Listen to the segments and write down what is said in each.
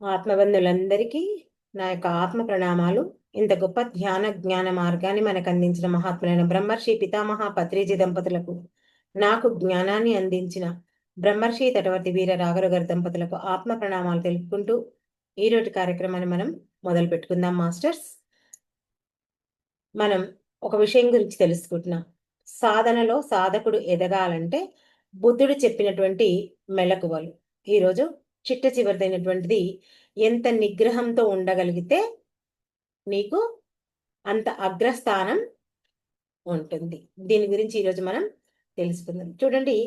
ఆత్మబంధులందరికీ నా యొక్క ఆత్మ ప్రణామాలు. ఇంత గొప్ప ధ్యాన జ్ఞాన మార్గాన్ని మనకు అందించిన మహాత్ములైన బ్రహ్మర్షి పితామహ పత్రిజీ దంపతులకు, నాకు జ్ఞానాన్ని అందించిన బ్రహ్మర్షి తటవర్తి వీర రాఘవ గారి దంపతులకు ఆత్మ ప్రణామాలు తెలుపుకుంటూ ఈరోజు కార్యక్రమాన్ని మనం మొదలు పెట్టుకుందాం. మాస్టర్స్, మనం ఒక విషయం గురించి తెలుసుకుంటున్నాం. సాధనలో సాధకుడు ఎదగాలంటే బుద్ధుడు చెప్పినటువంటి మెలకువలు ఈరోజు చిట్ట చివరిదైనటువంటిది, ఎంత నిగ్రహంతో ఉండగలిగితే నీకు అంత అగ్రస్థానం ఉంటుంది. దీని గురించి ఈరోజు మనం తెలుసుకుందాం. చూడండి,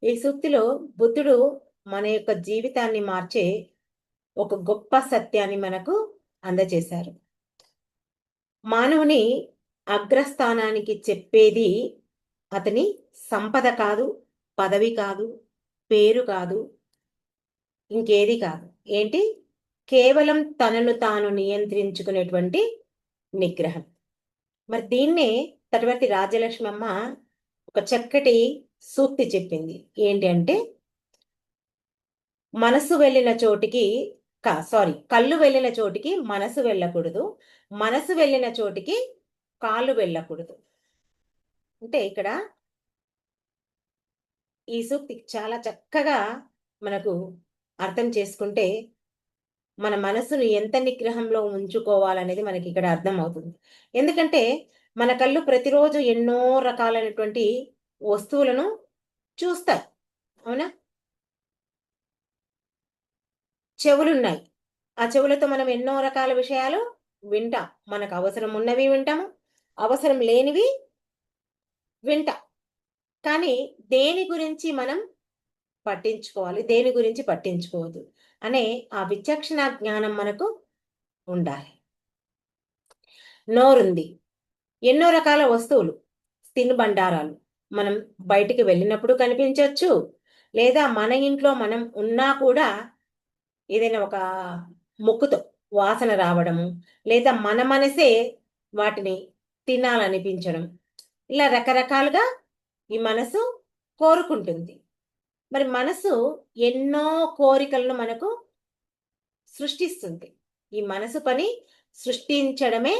ఈ సూక్తిలో బుద్ధుడు మన యొక్క జీవితాన్ని మార్చే ఒక గొప్ప సత్యాన్ని మనకు అందజేశారు. మానవుని అగ్రస్థానానికి చెప్పేది అతని సంపద కాదు, పదవి కాదు, పేరు కాదు, ఇంకేది కాదు. ఏంటి? కేవలం తనను తాను నియంత్రించుకునేటువంటి నిగ్రహం. మరి దీన్నే తటవర్తి రాజ్యలక్ష్మి అమ్మ ఒక చక్కటి సూక్తి చెప్పింది. ఏంటి అంటే, మనసు వెళ్ళిన చోటికి కళ్ళు వెళ్ళిన చోటికి మనసు వెళ్ళకూడదు, మనసు వెళ్ళిన చోటికి కాళ్ళు వెళ్ళకూడదు. అంటే ఇక్కడ ఈ సూక్తి చాలా చక్కగా మనకు అర్థం చేసుకుంటే మన మనసును ఎంత నిగ్రహంలో ఉంచుకోవాలనేది మనకి ఇక్కడ అర్థం అవుతుంది. ఎందుకంటే మన కళ్ళు ప్రతిరోజు ఎన్నో రకాలైనటువంటి వస్తువులను చూస్తాయి, అవునా? చెవులున్నాయి, ఆ చెవులతో మనం ఎన్నో రకాల విషయాలు వింటాం. మనకు అవసరం ఉన్నవి వింటాము, అవసరం లేనివి వింటాం. కానీ దేని గురించి మనం పట్టించుకోవాలి, దేని గురించి పట్టించుకోవద్దు అనే ఆ విచక్షణ జ్ఞానం మనకు ఉండాలి. నోరుంది, ఎన్నో రకాల వస్తువులు, తినుబండారాలు మనం బయటికి వెళ్ళినప్పుడు కనిపించవచ్చు, లేదా మన ఇంట్లో మనం ఉన్నా కూడా ఏదైనా ఒక ముక్కుతో వాసన రావడము, లేదా మన మనసే వాటిని తినాలనిపించడం, ఇలా రకరకాలుగా ఈ మనసు కోరుకుంటుంది. మరి మనసు ఎన్నో కోరికలను మనకు సృష్టిస్తుంది. ఈ మనసు పని సృష్టించడమే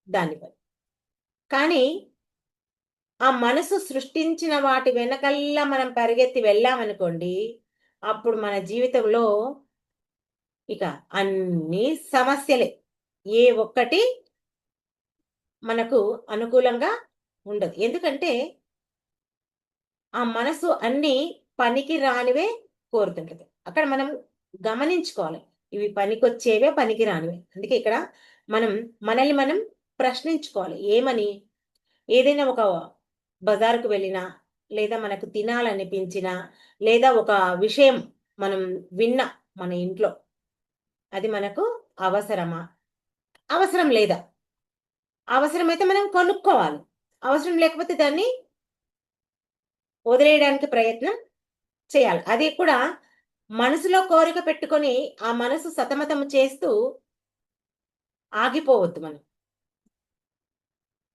దాని పని. కానీ ఆ మనసు సృష్టించిన వాటి వెనకల్లా మనం పరిగెత్తి వెళ్ళామనుకోండి, అప్పుడు మన జీవితంలో ఇక అన్ని సమస్యలే. ఏ ఒక్కటి మనకు అనుకూలంగా ఉండదు. ఎందుకంటే ఆ మనసు అన్ని పనికి రానివే కోరుతుంటది. అక్కడ మనం గమనించుకోవాలి, ఇవి పనికొచ్చేవే, పనికి రానివే. అందుకే ఇక్కడ మనం మనల్ని మనం ప్రశ్నించుకోవాలి. ఏమని? ఏదైనా ఒక బజారుకు వెళ్ళినా, లేదా మనకు తినాలనిపించినా, లేదా ఒక విషయం మనం విన్నా మన ఇంట్లో, అది మనకు అవసరమా? అవసరం లేదా? అవసరమైతే మనం కొనుక్కోవాలి. అవసరం లేకపోతే దాన్ని వదిలేయడానికి ప్రయత్నం చేయాలి. అది కూడా మనసులో కోరిక పెట్టుకొని ఆ మనసు సతమతం చేస్తూ ఆగిపోవద్దు మనం.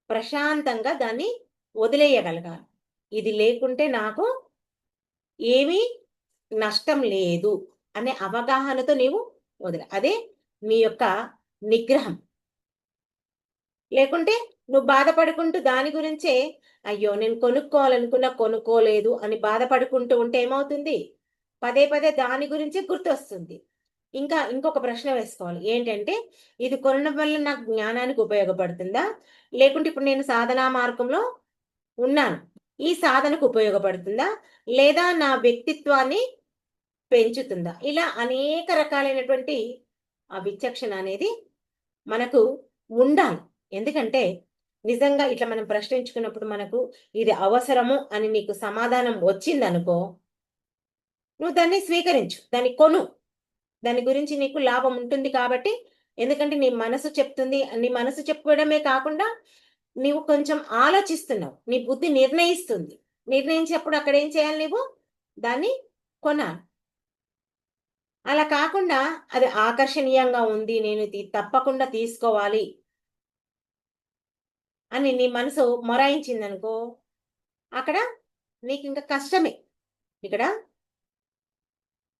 ప్రశాంతంగా దాన్ని వదిలేయగలగాలి. ఇది లేకుంటే నాకు ఏమీ నష్టం లేదు అనే అవగాహనతో నీవు అదే నీ యొక్క నిగ్రహం. లేకుంటే నువ్వు బాధపడుకుంటూ దాని గురించే, అయ్యో నేను కొనుక్కోవాలనుకున్నా కొనుక్కోలేదు అని బాధపడుకుంటూ ఉంటే ఏమవుతుంది? పదే పదే దాని గురించే గుర్తొస్తుంది. ఇంకా ఇంకొక ప్రశ్న వేసుకోవాలి. ఏంటంటే, ఇది కొనడం వల్ల నాకు జ్ఞానానికి ఉపయోగపడుతుందా? లేకుంటే ఇప్పుడు నేను సాధనా మార్గంలో ఉన్నాను, ఈ సాధనకు ఉపయోగపడుతుందా? లేదా నా వ్యక్తిత్వాన్ని పెంచుతుందా? ఇలా అనేక రకాలైనటువంటి ఆ విచక్షణ అనేది మనకు ఉండాలి. ఎందుకంటే నిజంగా ఇట్లా మనం ప్రశ్నించుకున్నప్పుడు మనకు ఇది అవసరము అని నీకు సమాధానం వచ్చిందనుకో, నువ్వు దాన్ని స్వీకరించు, దాన్ని కొను. దాని గురించి నీకు లాభం ఉంటుంది కాబట్టి. ఎందుకంటే నీ మనసు చెప్తుంది. నీ మనసు చెప్పడమే కాకుండా నీవు కొంచెం ఆలోచిస్తున్నావు. నీ బుద్ధి నిర్ణయిస్తుంది. నిర్ణయించినప్పుడు అక్కడ ఏం చేయాలి నీవు? దాన్ని కొనాలి. అలా కాకుండా అది ఆకర్షణీయంగా ఉంది, నేను తప్పకుండా తీసుకోవాలి అని నీ మనసు మొరాయించిందనుకో, అక్కడ నీకింక కష్టమే. ఇక్కడ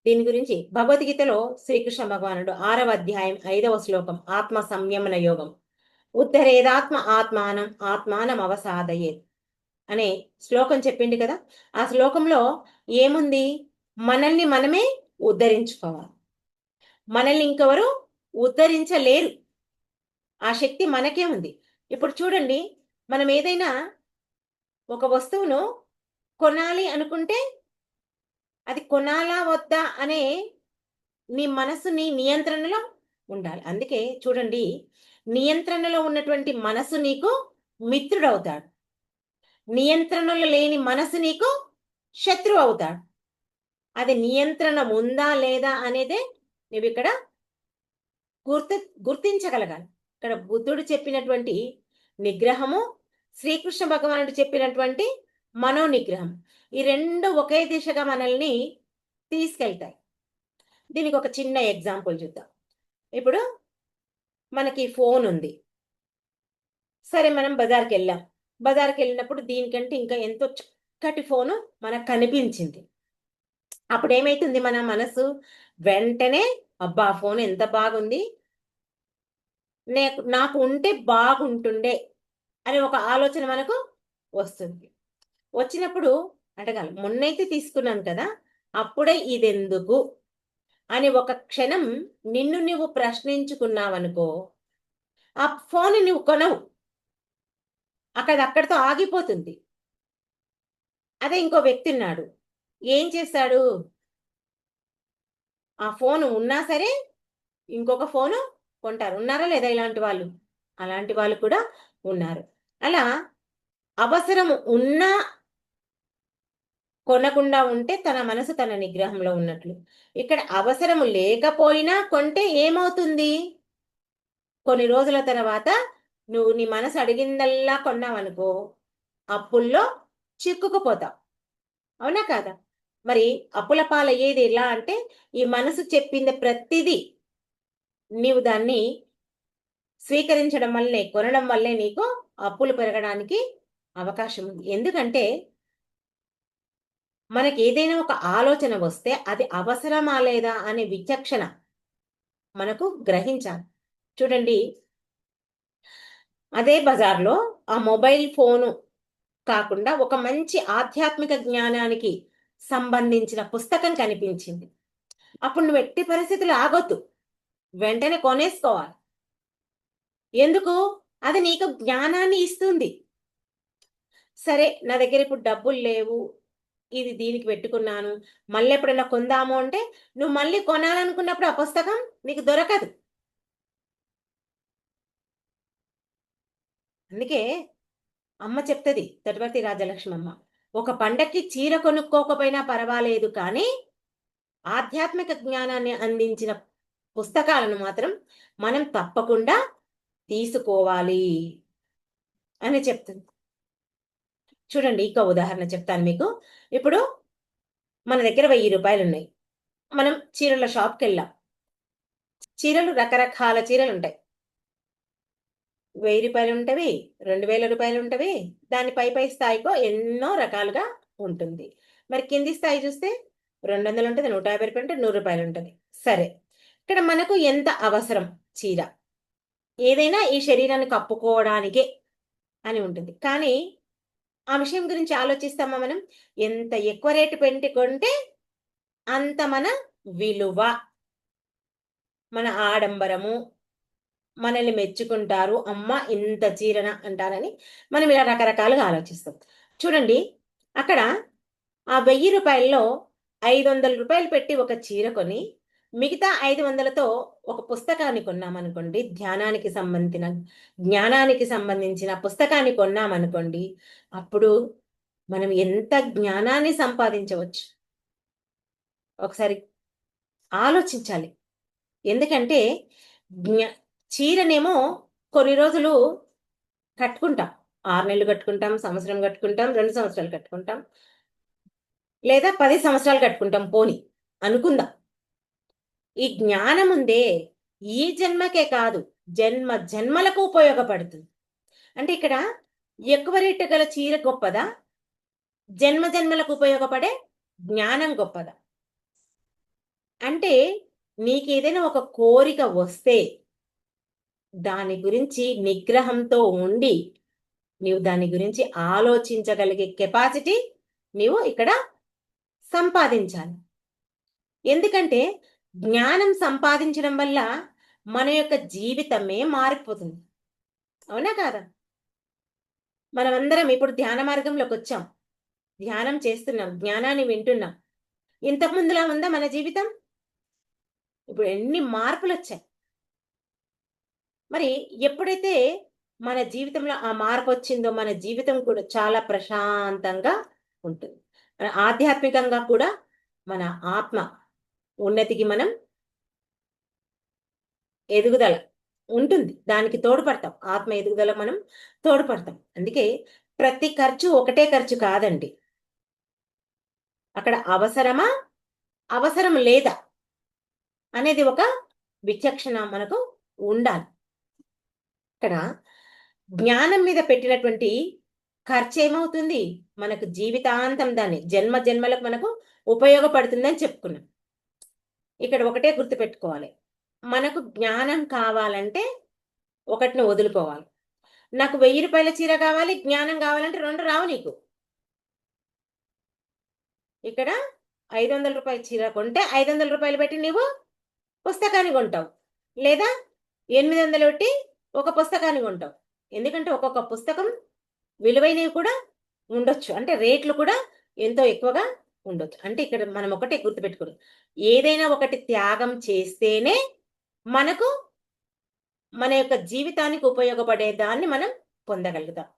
దీని గురించి భగవద్గీతలో శ్రీకృష్ణ భగవానుడు 6వ అధ్యాయం 5వ శ్లోకం ఆత్మ సంయమన యోగం ఉద్ధరేదాత్మ ఆత్మానం ఆత్మానం అవసాదయే అనే శ్లోకం చెప్పింది కదా. ఆ శ్లోకంలో ఏముంది? మనల్ని మనమే ఉద్ధరించుకోవాలి. మనల్ని ఇంకెవరు ఉద్ధరించలేరు. ఆ శక్తి మనకే ఉంది. ఇప్పుడు చూడండి, మనం ఏదైనా ఒక వస్తువును కొనాలి అనుకుంటే అది కొనాలా వద్దా అనే నీ మనసు నీ నియంత్రణలో ఉండాలి. అందుకే చూడండి, నియంత్రణలో ఉన్నటువంటి మనసు నీకు మిత్రుడవుతాడు. నియంత్రణలో లేని మనసు నీకు శత్రువు అవుతాడు. అది నియంత్రణ ఉందా లేదా అనేదే నువ్వు ఇక్కడ గుర్తించగలగాలి. ఇక్కడ బుద్ధుడు చెప్పినటువంటి నిగ్రహము, శ్రీకృష్ణ భగవానుడు చెప్పినటువంటి మనో నిగ్రహం, ఈ రెండు ఒకే దిశగా మనల్ని తీసుకెళ్తాయి. దీనికి ఒక చిన్న ఎగ్జాంపుల్ చూద్దాం. ఇప్పుడు మనకి ఫోన్ ఉంది. సరే, మనం బజార్కి వెళ్ళాం. బజార్కి వెళ్ళినప్పుడు దీనికంటే ఇంకా ఎంతో చక్కటి ఫోను మనకు కనిపించింది. అప్పుడు ఏమైతుంది? మన మనసు వెంటనే అబ్బా ఫోన్ ఎంత బాగుంది, నాకు ఉంటే బాగుంటుండే అని ఒక ఆలోచన మనకు వస్తుంది. వచ్చినప్పుడు అడగాలి, మొన్నైతే తీసుకున్నాను కదా, అప్పుడే ఇదెందుకు అని ఒక క్షణం నిన్ను నువ్వు ప్రశ్నించుకున్నావనుకో, ఆ ఫోన్ నువ్వు కొనవు, అక్కడితో ఆగిపోతుంది. అదే ఇంకో వ్యక్తి ఉన్నాడు, ఏం చేశాడు? ఆ ఫోన్ ఉన్నా సరే ఇంకొక ఫోను కొంటారు. ఉన్నారా లేదా ఇలాంటి వాళ్ళు? అలాంటి వాళ్ళు కూడా ఉన్నారు. అలా అవసరం ఉన్నా కొనకుండా ఉంటే తన మనసు తన నిగ్రహంలో ఉన్నట్లు. ఇక్కడ అవసరము లేకపోయినా కొంటే ఏమవుతుంది? కొన్ని రోజుల తర్వాత నువ్వు నీ మనసు అడిగిందల్లా కొన్నావనుకో, అప్పుల్లో చిక్కుకుపోతావు. అవునా కాదా? మరి అప్పుల పాలయ్యేది ఎలా అంటే, ఈ మనసు చెప్పింది ప్రతిదీ నీవు దాన్ని స్వీకరించడం వల్లే, కొనడం వల్లే నీకు అప్పులు పెరగడానికి అవకాశం ఉంది. ఎందుకంటే మనకి ఏదైనా ఒక ఆలోచన వస్తే అది అవసరమా లేదా అనే విచక్షణ మనకు గ్రహించాలి. చూడండి, అదే బజార్లో ఆ మొబైల్ ఫోను కాకుండా ఒక మంచి ఆధ్యాత్మిక జ్ఞానానికి సంబంధించిన పుస్తకం కనిపించింది. అప్పుడు నువ్వు ఎట్టి పరిస్థితులు ఆగొద్దు, వెంటనే కొనేసుకోవాలి. ఎందుకు? అది నీకు జ్ఞానాన్ని ఇస్తుంది. సరే, నా దగ్గర ఇప్పుడు డబ్బులు లేవు, ఇది దీనికి పెట్టుకున్నాను, మళ్ళీ ఎప్పుడైనా కొందాము అంటే నువ్వు మళ్ళీ కొనాలనుకున్నప్పుడు ఆ పుస్తకం నీకు దొరకదు. అందుకే అమ్మ చెప్తుంది, తటవర్తి రాజలక్ష్మమ్మ, ఒక పండక్కి చీర కొనుక్కోకపోయినా పర్వాలేదు, కానీ ఆధ్యాత్మిక జ్ఞానాన్ని అందించిన పుస్తకాలను మాత్రం మనం తప్పకుండా తీసుకోవాలి అని చెప్తుంది. చూడండి, ఇంకో ఉదాహరణ చెప్తాను మీకు. ఇప్పుడు మన దగ్గర 1000 రూపాయలు ఉన్నాయి. మనం చీరల షాప్కి వెళ్ళాం. చీరలు రకరకాల చీరలు ఉంటాయి. 1000 రూపాయలు ఉంటవి, 2000 రూపాయలు ఉంటవి, దాని పై స్థాయికో ఎన్నో రకాలుగా ఉంటుంది. మరి కింది స్థాయి చూస్తే 200 ఉంటుంది, 150 రూపాయలు ఉంటుంది, 100 రూపాయలు ఉంటుంది. సరే, ఇక్కడ మనకు ఎంత అవసరం చీర? ఏదైనా ఈ శరీరాన్ని కప్పుకోవడానికే అని ఉంటుంది. కానీ ఆ విషయం గురించి ఆలోచిస్తామా మనం? ఎంత ఎక్కువ రేటు పెట్టి కొంటే అంత మన విలువ, మన ఆడంబరము, మనల్ని మెచ్చుకుంటారు, అమ్మ ఇంత చీరన అంటారని మనం ఇలా రకరకాలుగా ఆలోచిస్తాం. చూడండి, అక్కడ ఆ 1000 రూపాయల్లో 500 రూపాయలు పెట్టి ఒక చీర కొని మిగతా 500తో ఒక పుస్తకాన్ని కొన్నామనుకోండి, జ్ఞానానికి సంబంధించిన పుస్తకాన్ని కొన్నామనుకోండి, అప్పుడు మనం ఎంత జ్ఞానాన్ని సంపాదించవచ్చు ఒకసారి ఆలోచించాలి. ఎందుకంటే చీరనేమో కొన్ని రోజులు కట్టుకుంటాం, 6 నెలలు కట్టుకుంటాం, సంవత్సరం కట్టుకుంటాం, 2 సంవత్సరాలు కట్టుకుంటాం, లేదా 10 సంవత్సరాలు కట్టుకుంటాం పోని అనుకుందాం. ఈ జ్ఞానం ఉందే, ఈ జన్మకే కాదు, జన్మ జన్మలకు ఉపయోగపడుతుంది. అంటే ఇక్కడ ఎక్కువ రేటు గల చీర గొప్పదా, జన్మ జన్మలకు ఉపయోగపడే జ్ఞానం గొప్పదా? అంటే నీకు ఏదైనా ఒక కోరిక వస్తే దాని గురించి నిగ్రహంతో ఉండి నీవు దాని గురించి ఆలోచించగలిగే కెపాసిటీ నీవు ఇక్కడ సంపాదించాలి. ఎందుకంటే జ్ఞానం సంపాదించడం వల్ల మన యొక్క జీవితమే మారిపోతుంది. అవునా కాదా? మనమందరం ఇప్పుడు ధ్యాన మార్గంలోకి వచ్చాం, ధ్యానం చేస్తున్నాం, జ్ఞానాన్ని వింటున్నాం. ఇంతకు ముందులా ఉందా మన జీవితం? ఇప్పుడు ఎన్ని మార్పులు వచ్చాయి. మరి ఎప్పుడైతే మన జీవితంలో ఆ మార్పు వచ్చిందో మన జీవితం కూడా చాలా ప్రశాంతంగా ఉంటుంది. మన ఆధ్యాత్మికంగా కూడా మన ఆత్మ ఉన్నతికి మనం ఎదుగుదల ఉంటుంది. దానికి తోడ్పడతాం. ఆత్మ ఎదుగుదల మనం తోడ్పడతాం. అందుకే ప్రతి ఖర్చు ఒకటే ఖర్చు కాదండి. అక్కడ అవసరమా, అవసరం లేదా అనేది ఒక విచక్షణ మనకు ఉండాలి. ఇక్కడ జ్ఞానం మీద పెట్టినటువంటి ఖర్చు ఏమవుతుంది? మనకు జీవితాంతం దాన్ని జన్మ జన్మలకు మనకు ఉపయోగపడుతుందని చెప్పుకున్నాం. ఇక్కడ ఒకటే గుర్తుపెట్టుకోవాలి, మనకు జ్ఞానం కావాలంటే ఒకటిని వదులుకోవాలి. నాకు 1000 రూపాయల చీర కావాలి, జ్ఞానం కావాలంటే 2 రావు నీకు. ఇక్కడ 500 రూపాయల చీర కొంటే 500 రూపాయలు పెట్టి నీవు పుస్తకాన్ని కొంటావు, లేదా 800 పెట్టి ఒక పుస్తకాన్ని కొంటావు. ఎందుకంటే ఒక్కొక్క పుస్తకం విలువైనవి కూడా ఉండొచ్చు, అంటే రేట్లు కూడా ఎంతో ఎక్కువగా ఉండొచ్చు. అంటే ఇక్కడ మనం ఒకటే గుర్తుపెట్టుకోవాలి, ఏదైనా ఒకటి త్యాగం చేస్తేనే మనకు మన యొక్క జీవితానికి ఉపయోగపడే దాన్ని మనం పొందగలుగుతాం.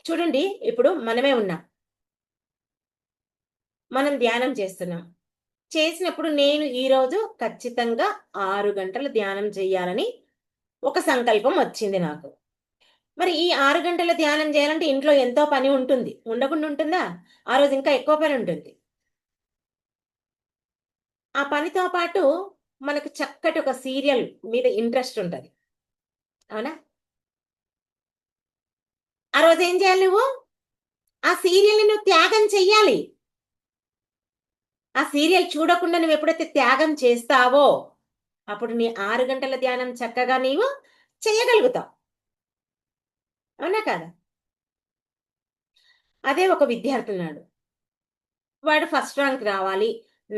చూడండి, ఇప్పుడు మనమే ఉన్నాం, మనం ధ్యానం చేస్తున్నాం. చేసినప్పుడు నేను ఈరోజు ఖచ్చితంగా 6 గంటలు ధ్యానం చేయాలని ఒక సంకల్పం వచ్చింది నాకు. మరి ఈ 6 గంటల ధ్యానం చేయాలంటే ఇంట్లో ఎంతో పని ఉంటుంది, ఉండకుండా ఉంటుందా? ఆ రోజు ఇంకా ఎక్కువ పని ఉంటుంది. ఆ పనితో పాటు మనకు చక్కటి ఒక సీరియల్ మీద ఇంట్రెస్ట్ ఉంటుంది, అవునా? ఆ రోజు ఏం చేయాలి నువ్వు? ఆ సీరియల్ని నువ్వు త్యాగం చెయ్యాలి. ఆ సీరియల్ చూడకుండా నువ్వు ఎప్పుడైతే త్యాగం చేస్తావో అప్పుడు నీ 6 గంటల ధ్యానం చక్కగా నీవు చేయగలుగుతావు. అవునా కాదా? అదే ఒక విద్యార్థి ఉన్నాడు, వాడు ఫస్ట్ ర్యాంక్ రావాలి,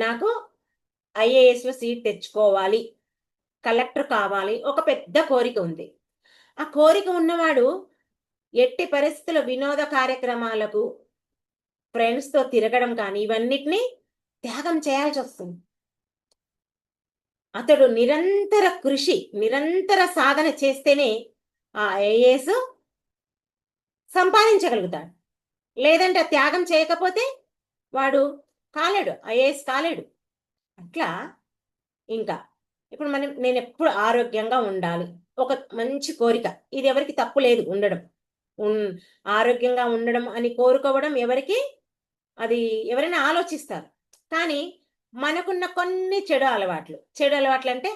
నాకు ఐఏఎస్లో సీట్ తెచ్చుకోవాలి, కలెక్టర్ కావాలి, ఒక పెద్ద కోరిక ఉంది. ఆ కోరిక ఉన్నవాడు ఎట్టి పరిస్థితుల వినోద కార్యక్రమాలకు ఫ్రెండ్స్తో తిరగడం కానీ ఇవన్నిటినీ త్యాగం చేయాల్సి వస్తుంది. అతడు నిరంతర కృషి, నిరంతర సాధన చేస్తేనే ఆ ఐఏఎస్ సంపాదించగలుగుతాడు. లేదంటే త్యాగం చేయకపోతే వాడు కాలేడు, ఐఏఎస్ కాలేడు. అట్లా ఇంకా ఇప్పుడు నేను ఎప్పుడు ఆరోగ్యంగా ఉండాలి, ఒక మంచి కోరిక. ఇది ఎవరికి తప్పు లేదు ఉండడం, ఆరోగ్యంగా ఉండడం అని కోరుకోవడం ఎవరికి, అది ఎవరైనా ఆలోచిస్తారు. కానీ మనకున్న కొన్ని చెడు అలవాట్లు అంటే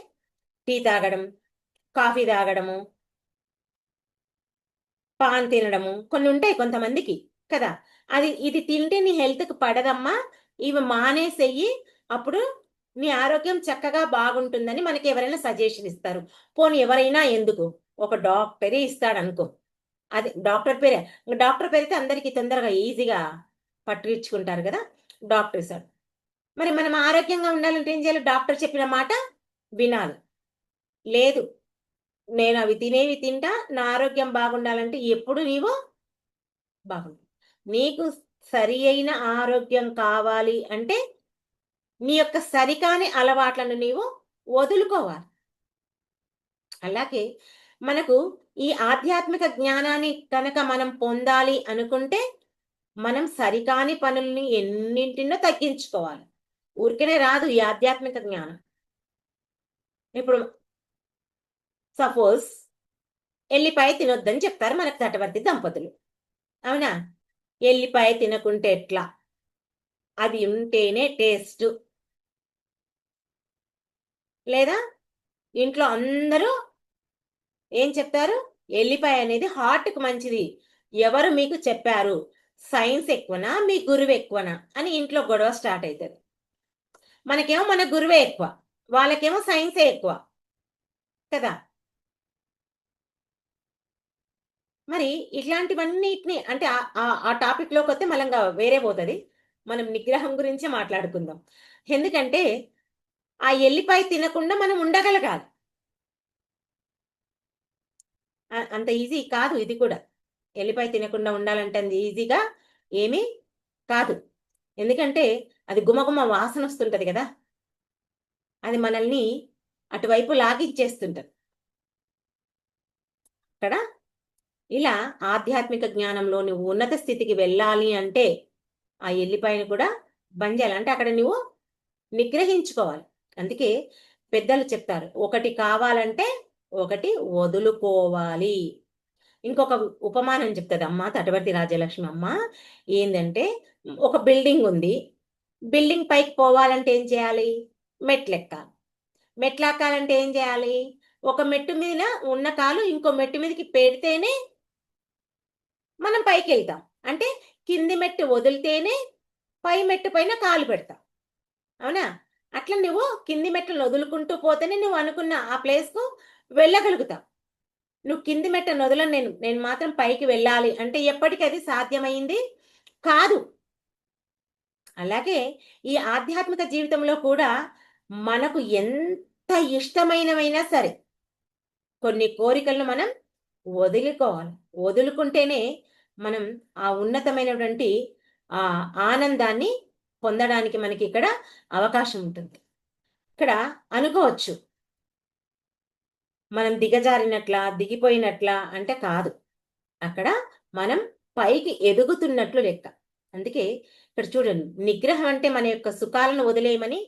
టీ తాగడం, కాఫీ తాగడము, పాన్ తినడము, కొన్ని ఉంటాయి కొంతమందికి కదా. ఇది తింటే నీ హెల్త్కి పడదమ్మా, ఇవి మానేసేయి, అప్పుడు నీ ఆరోగ్యం చక్కగా బాగుంటుందని మనకి ఎవరైనా సజెషన్ ఇస్తారు. పోనీ ఎవరైనా ఎందుకు, ఒక డాక్టరే ఇస్తాడు అనుకో, అది డాక్టర్ పేరే. డాక్టర్ పేరైతే అందరికీ తొందరగా ఈజీగా పట్టించుకుంటారు కదా, డాక్టర్ ఇస్తాడు. మరి మనం ఆరోగ్యంగా ఉండాలంటే ఏం చేయాలి? డాక్టర్ చెప్పిన మాట వినాలి. లేదు, నేను అవి తినేవి తింటా, నా ఆరోగ్యం బాగుండాలంటే ఎప్పుడు నీవు బాగుండు. నీకు సరి అయిన ఆరోగ్యం కావాలి అంటే నీ యొక్క సరికాని అలవాట్లను నీవు వదులుకోవాలి. అలాగే మనకు ఈ ఆధ్యాత్మిక జ్ఞానాన్ని కనుక మనం పొందాలి అనుకుంటే మనం సరికాని పనుల్ని ఎన్నింటినో తగ్గించుకోవాలి. ఊరికనే రాదు ఈ ఆధ్యాత్మిక జ్ఞానం. ఇప్పుడు సపోజ్ ఎల్లిపాయ తినొద్దని చెప్తారు మనకు తటవర్తి దంపతులు, అవునా? ఎల్లిపాయ తినకుంటే ఎట్లా? అది ఉంటేనే టేస్ట్. లేదా ఇంట్లో అందరూ ఏం చెప్తారు? ఎల్లిపాయ అనేది హార్ట్కి మంచిది. ఎవరు మీకు చెప్పారు? సైన్స్ ఎక్కువనా, మీ గురువు ఎక్కువనా అని ఇంట్లో గొడవ స్టార్ట్ అవుతుంది. మనకేమో మన గురువే ఎక్కువ, వాళ్ళకేమో సైన్సే ఎక్కువ కదా. మరి ఇట్లాంటివన్నిటిని అంటే ఆ టాపిక్‌లోకి వస్తే మళ్ళంగా వేరే పోతది. మనం నిగ్రహం గురించే మాట్లాడుకుందాం. ఎందుకంటే ఆ ఎల్లిపాయ తినకుండా మనం ఉండగలగాలి. అంత ఈజీ కాదు ఇది కూడా. ఎల్లిపాయ తినకుండా ఉండాలంటే అంత ఈజీగా ఏమీ కాదు. ఎందుకంటే అది గుమగుమ వాసనొస్తుంటది గదా. అది మనల్ని అటువైపు లాగిచ్చేస్తుంటది. ఇక్కడ ఇలా ఆధ్యాత్మిక జ్ఞానంలో నువ్వు ఉన్నత స్థితికి వెళ్ళాలి అంటే, ఆ ఎల్లిపాయని కూడా బంద్ జేయాలి. అంటే అక్కడ నువ్వు నిగ్రహించుకోవాలి. అందుకే పెద్దలు చెప్తారు. ఒకటి కావాలంటే ఒకటి వదులుకోవాలి. ఇంకొక ఉపమానం చెప్తదమ్మ తటవర్తి రాజలక్ష్మి అమ్మ. ఏందంటే ఒక బిల్డింగ్ ఉంది. బిల్డింగ్ పైకి పోవాలంటే ఏం చేయాలి? మెట్లెక్కాలి. మెట్లెక్కాలంటే ఏం చేయాలి? ఒక మెట్టు మీద ఉన్న కాలు ఇంకో మెట్టు మీదకి పెడితేనే మనం పైకెళ్తాం. అంటే కింది మెట్టు వదిలితేనే పై మెట్టు పైన కాలు పెడతాం. అవునా? అట్లా నువ్వు కింది మెట్లను వదులుకుంటూ పోతేనే నువ్వు అనుకున్న ఆ ప్లేస్‌కు వెళ్ళగలుగుతావు. నువ్వు కింది మెట్టను వదలను నేను. నేను మాత్రం పైకి వెళ్ళాలి అంటే ఎప్పటికి అది సాధ్యమైంది కాదు. అలాగే ఈ ఆధ్యాత్మిక జీవితంలో కూడా మనకు ఎంత ఇష్టమైనవైనా సరే కొన్ని కోరికలను మనం వదులుకోవాలి. వదులుకుంటేనే మనం ఆ ఉన్నతమైనటువంటి ఆనందాన్ని పొందడానికి మనకిక్కడ అవకాశం ఉంటుంది. ఇక్కడ అనుకోవచ్చు. మనం దిగజారినట్లా, దిగిపోయినట్లా అంటే కాదు. అక్కడ మనం పైకి ఎదుగుతున్నట్లు లెక్క. అందుకే ఇక్కడ చూడండి నిగ్రహం అంటే మన యొక్క సుఖాలను వదిలేయమని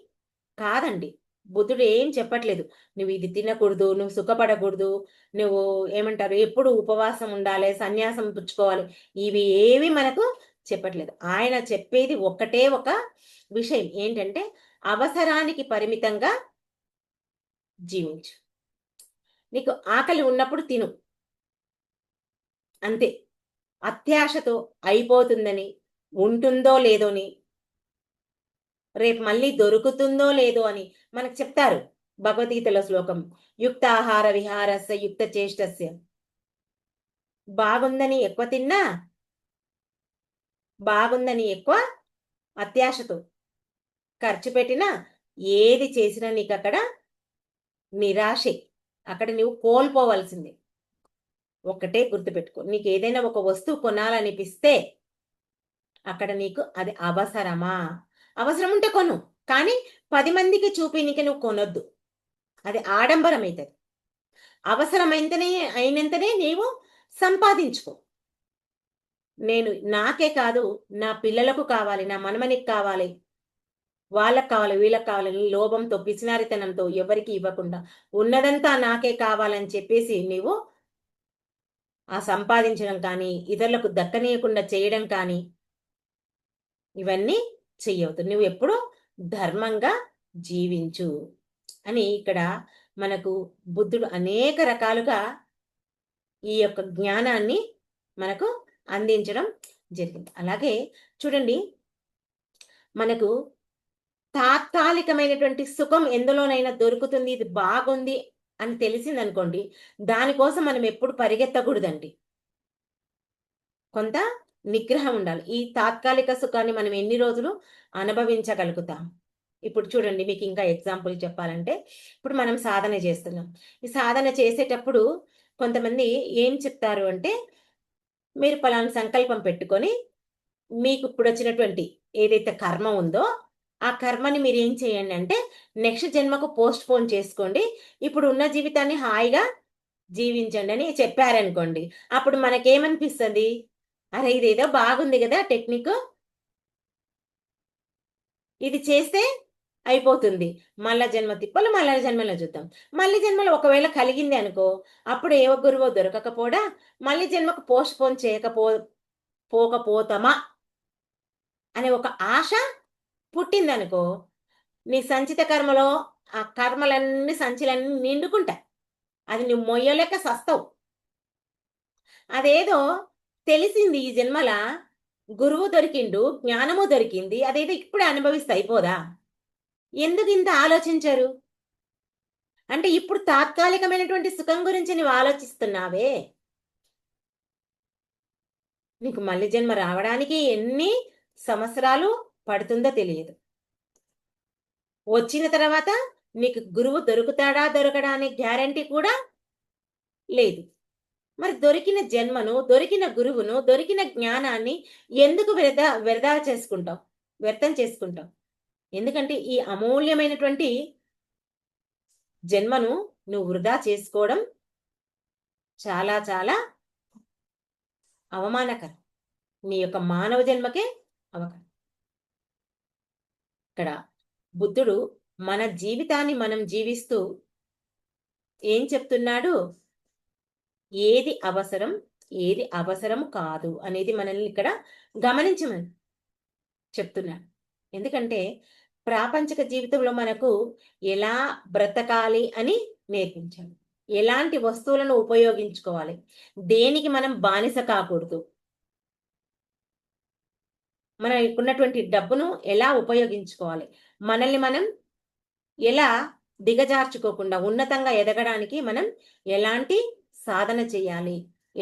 కాదండి. బుద్ధుడు ఏం చెప్పట్లేదు. నువ్వు ఇది తినకూడదు, నువ్వు సుఖపడకూడదు, నువ్వు ఏమంటారు ఎప్పుడు ఉపవాసం ఉండాలి, సన్యాసం పుచ్చుకోవాలి. ఇవి ఏవి మనకు చెప్పట్లేదు. ఆయన చెప్పేది ఒక్కటే ఒక విషయం ఏంటంటే అవసరానికి పరిమితంగా జీవించు. నీకు ఆకలి ఉన్నప్పుడు తిను. అంతే. అత్యాశతో అయిపోతుందని, ఉంటుందో లేదోని, రేపు మళ్ళీ దొరుకుతుందో లేదో అని మనకు చెప్తారు భగవద్గీతలో శ్లోకం. యుక్తాహార విహారస్య యుక్త చేష్టస్య. బాగుందని ఎక్కువ తిన్నా, బాగుందని ఎక్కువ అత్యాశతో ఖర్చు పెట్టినా, ఏది చేసినా నీకక్కడ నిరాశే. అక్కడ నువ్వు కోల్పోవలసిందే. ఒక్కటే గుర్తుపెట్టుకో. నీకేదైనా ఒక వస్తువు కొనాలనిపిస్తే అక్కడ నీకు అది అవసరమా? అవసరం ఉంటే కొను. కానీ 10 మందికి చూపినీకి నువ్వు కొనొద్దు. అది ఆడంబరమైతది. అయినంతనే నీవు సంపాదించుకో. నేను నాకే కాదు, నా పిల్లలకు కావాలి, నా మనుమనికి కావాలి, వాళ్ళకి కావాలి, వీళ్ళకి కావాలని లోభంతో, పిసినారితనంతో ఎవరికీ ఇవ్వకుండా, ఉన్నదంతా నాకే కావాలని చెప్పేసి నీవు సంపాదించడం కానీ, ఇతరులకు దక్కనీయకుండా చేయడం కానీ ఇవన్నీ చెయ్యవద్దు. నువ్వెప్పుడూ ధర్మంగా జీవించు అని ఇక్కడ మనకు బుద్ధుడు అనేక రకాలుగా ఈ యొక్క జ్ఞానాన్ని మనకు అందించడం జరిగింది. అలాగే చూడండి మనకు తాత్కాలికమైనటువంటి సుఖం ఎందులోనైనా దొరుకుతుంది, ఇది బాగుంది అని తెలిసిందనుకోండి, దానికోసం మనం ఎప్పుడు పరిగెత్తకూడదండి. కొంత నిగ్రహం ఉండాలి. ఈ తాత్కాలిక సుఖాన్ని మనం ఎన్ని రోజులు అనుభవించగలుగుతాం. ఇప్పుడు చూడండి మీకు ఇంకా ఎగ్జాంపుల్ చెప్పాలంటే, ఇప్పుడు మనం సాధన చేస్తున్నాం. ఈ సాధన చేసేటప్పుడు కొంతమంది ఏం చెప్తారు అంటే, మీరు పలానా సంకల్పం పెట్టుకొని, మీకు ఇప్పుడొచ్చినటువంటి ఏదైతే కర్మ ఉందో, ఆ కర్మని మీరేం చేయండి అంటే, నెక్స్ట్ జన్మకు పోస్ట్‌పోన్ చేసుకోండి. ఇప్పుడు ఉన్న జీవితాన్ని హాయిగా జీవించండి అని చెప్పారనుకోండి. అప్పుడు మనకేమనిపిస్తది? అరే! ఇదేదో బాగుంది గదా టెక్నికు. ఇది చేస్తే అయిపోతుంది. మళ్ళా జన్మ తిప్పలు మళ్ళా జన్మలో చూద్దాం. మళ్ళీ జన్మలో ఒకవేళ కలిగింది అనుకో, అప్పుడు ఏ గురువో దొరకకపోడా, మళ్ళీ జన్మకు పోస్ట్‌పోన్ పోకపోతామా అనే ఒక ఆశ పుట్టిందనుకో, నీ సంచిత కర్మలో ఆ కర్మలన్నీ సంచులన్నీ నిండుకుంటాయి. అది నువ్వు మొయ్యలేక సస్తావు. అదేదో తెలిసింది ఈ జన్మల గురువు దొరికిండు, జ్ఞానము దొరికింది. అదేదో ఇప్పుడే అనుభవిస్తే అయిపోదా? ఎందుకింత ఆలోచించరు? అంటే ఇప్పుడు తాత్కాలికమైనటువంటి సుఖం గురించి నువ్వు ఆలోచిస్తున్నావే. నీకు మళ్ళీ జన్మ రావడానికి ఎన్ని సంవత్సరాలు పడుతుందో తెలియదు. వచ్చిన తర్వాత నీకు గురువు దొరుకుతాడా దొరకడా అనే గ్యారంటీ కూడా లేదు. మరి దొరికిన జన్మను, దొరికిన గురువును, దొరికిన జ్ఞానాన్ని ఎందుకు వ్యర్థం చేసుకుంటావు? ఎందుకంటే ఈ అమూల్యమైనటువంటి జన్మను నువ్వు వృధా చేసుకోవడం చాలా చాలా అవమానకరం. నీ యొక్క మానవ జన్మకే అవకాశం. ఇక్కడ బుద్ధుడు మన జీవితాన్ని మనం జీవిస్తూ ఏం చెప్తున్నాడు? ఏది అవసరం, ఏది అవసరం కాదు అనేది మనల్ని ఇక్కడ గమనించమని చెప్తున్నాడు. ఎందుకంటే ప్రాపంచిక జీవితంలో మనకు ఎలా బ్రతకాలి అని నేర్పించాడు. ఎలాంటి వస్తువులను ఉపయోగించుకోవాలి, దేనికి మనం బానిస కాకూడదు, మనకున్నటువంటి డబ్బును ఎలా ఉపయోగించుకోవాలి, మనల్ని మనం ఎలా దిగజార్చుకోకుండా ఉన్నతంగా ఎదగడానికి మనం ఎలాంటి సాధన చేయాలి,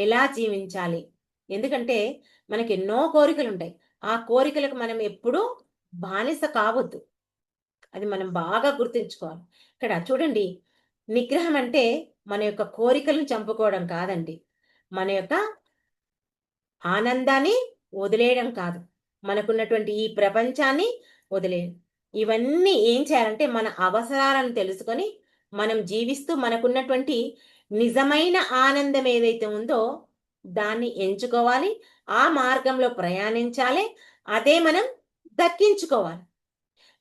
ఎలా జీవించాలి. ఎందుకంటే మనకి ఎన్నో కోరికలు ఉంటాయి. ఆ కోరికలకు మనం ఎప్పుడూ బానిస కావద్దు. అది మనం బాగా గుర్తుంచుకోవాలి. ఇక్కడ చూడండి, నిగ్రహం అంటే మన యొక్క కోరికలను చంపుకోవడం కాదండి. మన యొక్క ఆనందాన్ని వదిలేయడం కాదు. మనకున్నటువంటి ఈ ప్రపంచాన్ని వదిలేయడం. ఇవన్నీ ఏం చేయాలంటే మన అవసరాలను తెలుసుకొని మనం జీవిస్తూ మనకున్నటువంటి నిజమైన ఆనందం ఏదైతే ఉందో దాన్ని ఎంచుకోవాలి. ఆ మార్గంలో ప్రయాణించాలి. అదే మనం దక్కించుకోవాలి.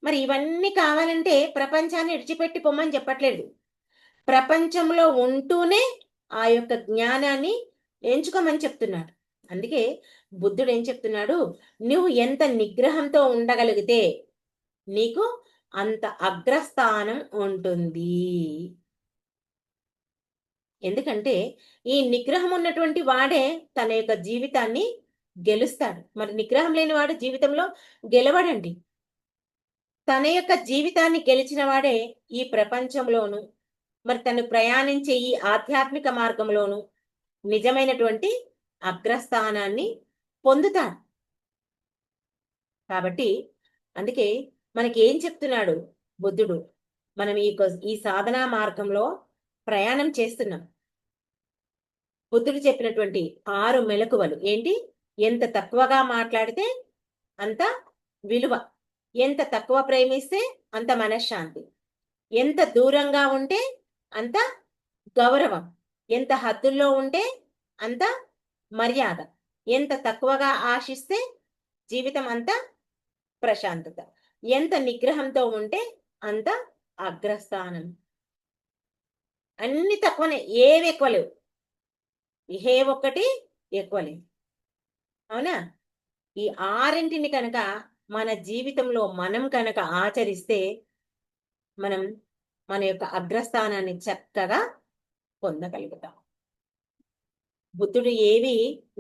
మరి ఇవన్నీ కావాలంటే ప్రపంచాన్ని విడిచిపెట్టి పొమ్మని చెప్పట్లేదు. ప్రపంచంలో ఉంటూనే ఆ యొక్క జ్ఞానాన్ని ఎంచుకోమని చెప్తున్నాడు. అందుకే బుద్ధుడు ఏం చెప్తున్నాడు? నువ్వు ఎంత నిగ్రహంతో ఉండగలిగితే నీకు అంత అగ్రస్థానం ఉంటుంది. ఎందుకంటే ఈ నిగ్రహం ఉన్నటువంటి వాడే తన యొక్క జీవితాన్ని గెలుస్తాడు. మరి నిగ్రహం లేని వాడు జీవితంలో గెలవడండి. తన యొక్క జీవితాన్ని గెలిచిన వాడే ఈ ప్రపంచంలోను, మరి తను ప్రయాణించే ఈ ఆధ్యాత్మిక మార్గంలోను నిజమైనటువంటి అగ్రస్థానాన్ని పొందుతాడు. కాబట్టి అందుకే మనకి ఏం చెప్తున్నాడు బుద్ధుడు? మనం ఈ సాధనా మార్గంలో ప్రయాణం చేస్తున్నాం. బుద్ధుడు చెప్పినటువంటి 6 మెలకువలు ఏంటి? ఎంత తక్కువగా మాట్లాడితే అంత విలువ, ఎంత తక్కువ ప్రేమిస్తే అంత మనశ్శాంతి, ఎంత దూరంగా ఉంటే అంత గౌరవం, ఎంత హద్దుల్లో ఉంటే అంత మర్యాద, ఎంత తక్కువగా ఆశిస్తే జీవితం అంత ప్రశాంతత, ఎంత నిగ్రహంతో ఉంటే అంత అగ్రస్థానం. అన్ని తక్కువనే, ఏవి ఎక్కువ లేవు. ఏ ఒక్కటి ఎక్కువ లేదు. అవునా? ఈ 6ంటిని కనుక మన జీవితంలో మనం కనుక ఆచరిస్తే మనం మన యొక్క అగ్రస్థానాన్ని చక్కగా పొందగలుగుతాం. బుద్ధుడు ఏవి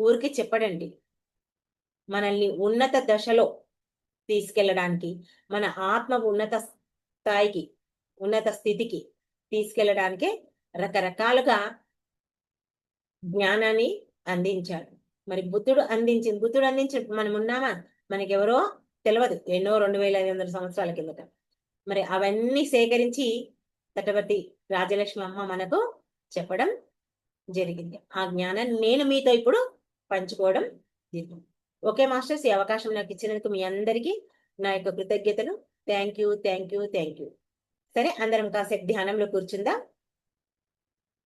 ఊరికి చెప్పడండి. మనల్ని ఉన్నత దశలో తీసుకెళ్ళడానికి, మన ఆత్మ ఉన్నత స్థాయికి, ఉన్నత స్థితికి తీసుకెళ్ళడానికే రకరకాలుగా జ్ఞానాన్ని అందించాడు. మరి బుద్ధుడు అందించిన మనం ఉన్నామా? మనకెవరో తెలియదు. ఎన్నో 2500 సంవత్సరాల కిందట. మరి అవన్నీ సేకరించి తటవర్తి రాజలక్ష్మి అమ్మ మనకు చెప్పడం జరిగింది. ఆ జ్ఞానాన్ని నేను మీతో ఇప్పుడు పంచుకోవడం జరిగింది. ఓకే మాస్టర్స్, ఈ అవకాశం నాకు ఇచ్చినందుకు మీ అందరికీ నా యొక్క కృతజ్ఞతలు. Thank you. సరే, అందరం కాసేపు ధ్యానంలో కూర్చుందాం.